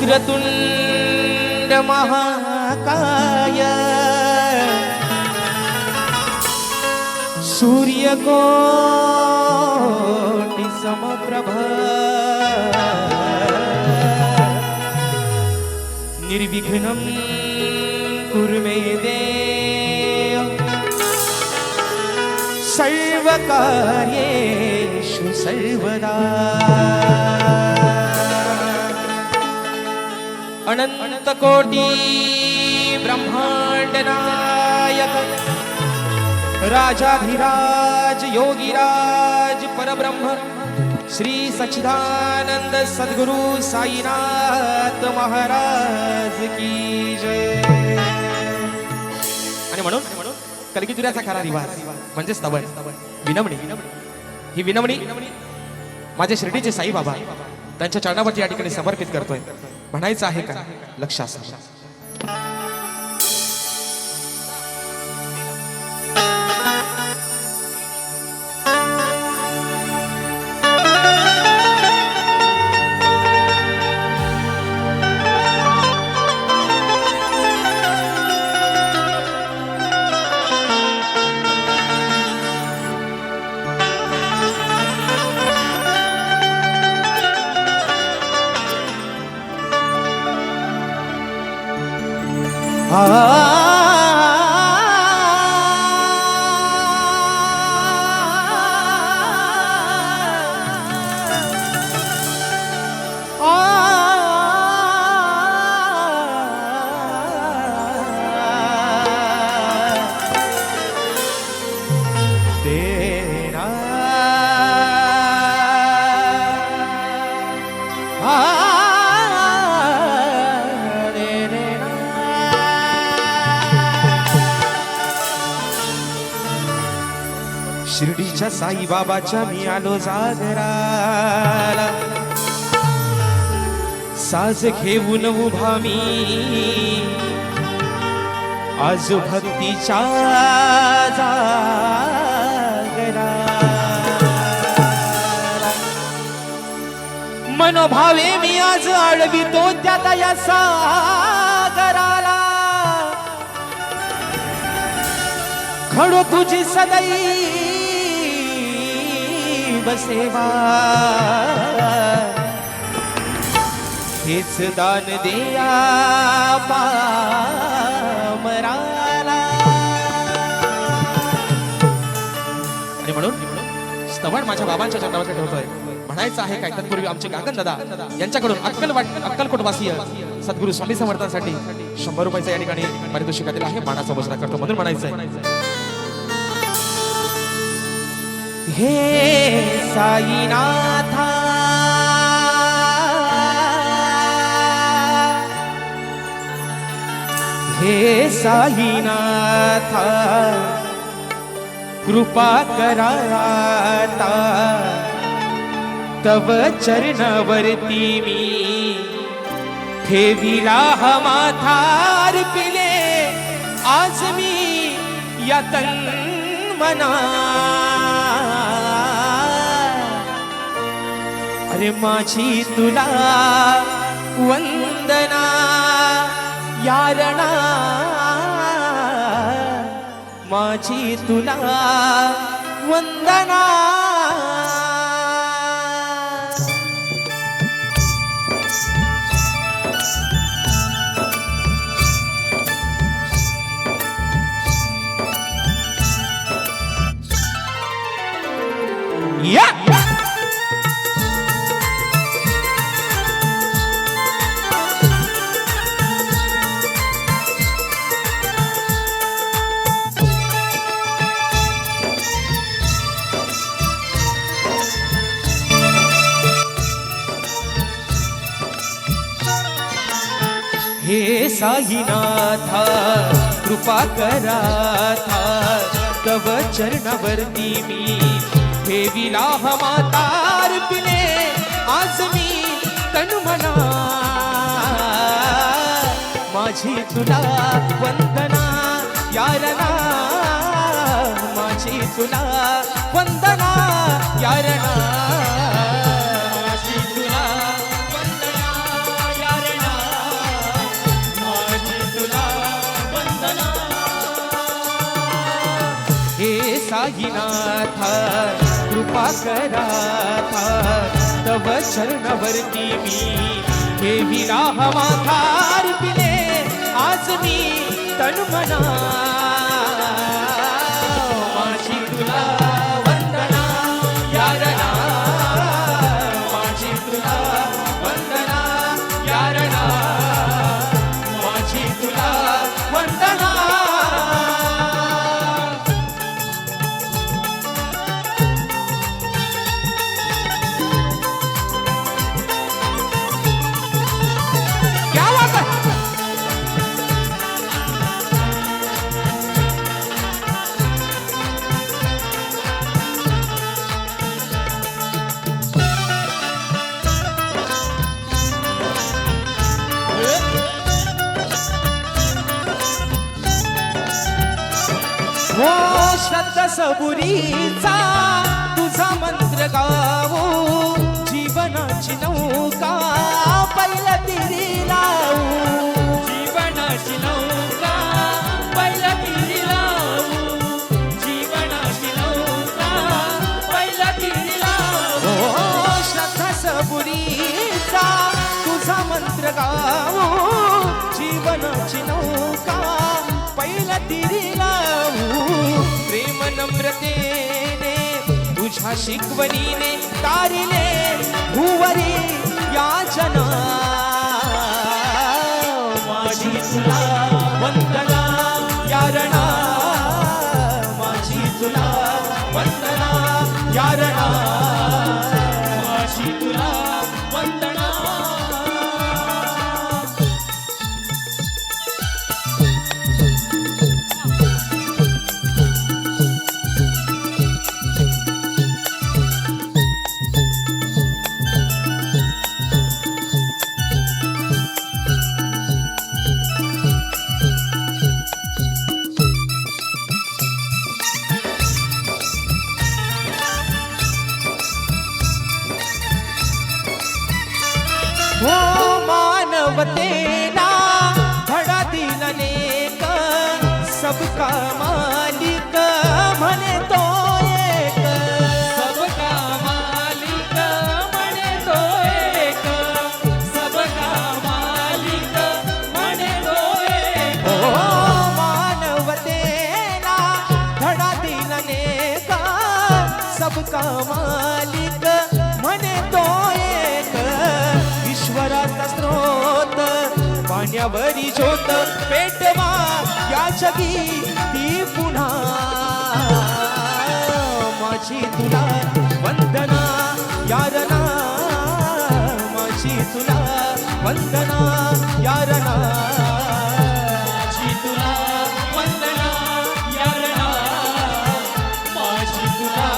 वक्रतुंड महाकाय सूर्यकोटि समप्रभ निर्विघ्नं कुरु मे देव सर्वकार्येषु सर्वदा। अनंत कोटि ब्रह्मांड नायक राजाधिराज योगीराज परब्रह्म श्री सच्चिदानंद सद्गुरु साईनाथ महाराज की जय। आणि म्हणून कलगीतुऱ्याचा खरा रिवाज म्हणजे स्तवन विनवणी। ही विनवणी माझे शिर्डीचे साईबाबा त्यांच्या चरणावरती या ठिकाणी समर्पित करतोय। म्हणायचं आहे का लक्ष असावं। शिर्डीच्या साईबाबाच्या मी आलो जागराला साज घेऊन उभा मी आज भक्तीच्या जागराला मनोभावे मी आज आळवितो त्या या सागराला घडो तुझी सदैव सेवा हेच दान देया पामराला। आणि म्हणून स्तवन माझ्या बाबांच्या चरणावर ठेवतोय। म्हणायचं आहे काय तत्पूर्वी आमचे काकन दादा यांच्याकडून अक्कलकोटवासीय सद्गुरु स्वामी समर्थांसाठी 100 रुपयाचं या ठिकाणी पारितोषिक दिलं आहे। मानाचा वजन करतो म्हणून म्हणायचं आहे हे साईनाथा हे साईनाथा कृपा कराता तव चरणावरती मी ठेविला हा माथा अर्पिले आज मी या तन मना। अरे माझी तुला वंदना यारणा माझी तुला वंदना। या हे साईनाथा कृपा कराथा तव चरणावरती मी ठेविला हा माथा अर्पिले आज मी तन मना। माझी तुला वंदना यारणा माझी तुला वंदना यारणा माझी तुला वंदना यारणा साईनाथ कृपा कराथा तव चरणावरती मी हे विराह माथार पिले आज मी तन मना माझी तुला वंदना यारणा माझी तुला वंदना यारणा माझी तुला वंदना क्या बात है हो श्रद्धा सबुरीचा तुझा मंत्र गावो जीवनाची नौका पहिला तिरी लावू जीवनाची नौका पहिला तिरी लावू जीवनाची नौका पहिला तिरी लावू हो श्रद्धा सबुरीचा तुझा मंत्र गावो जीवनाची नौका पहिला तिरी लावू प्रेम नम्रतेने तुझ्या शिकवणीने तारिले भुवरी याचना माझी तुला वंदना यारणा माझी तुला वंदना यारणा माझी तुला वंदना हो मानवतेला धडा दिला नेक सबका मालिक म्हणे तो एक सबका मालिक म्हणे तो एक सबका मालिक म्हणे तो एक हो मानवतेला धडा दिला नेक सबका मालिक म्हणे तो एक ईश्वराचा स्रोत पाण्यावरी ज्योत पेटवा या जगी ती पुन्हा माझी तुला वंदना यारणा माझी तुला वंदना यारणा माझी तुला वंदना यारणा माझी तुला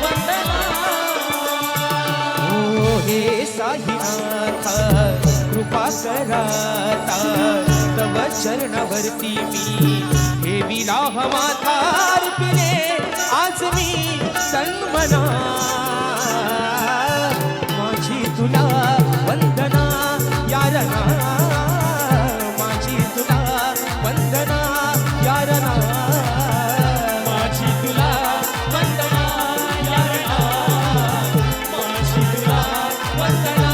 वंदना ओ हे साईनाथ कृपा कराता तव चरणावरती मी हे विलाह माथार पिले आज मी सन्मना माझी तुला वंदना यारणा माझी तुला वंदना यारणा माझी तुला वंदना यारणा माझी तुला वंदना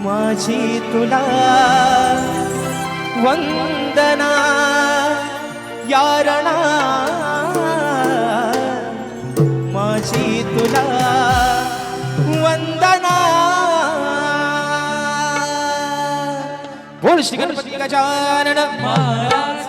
माझी तुला वंदना यारणा माझी तुला वंदना बोल श्री गणपती गजानन महाराज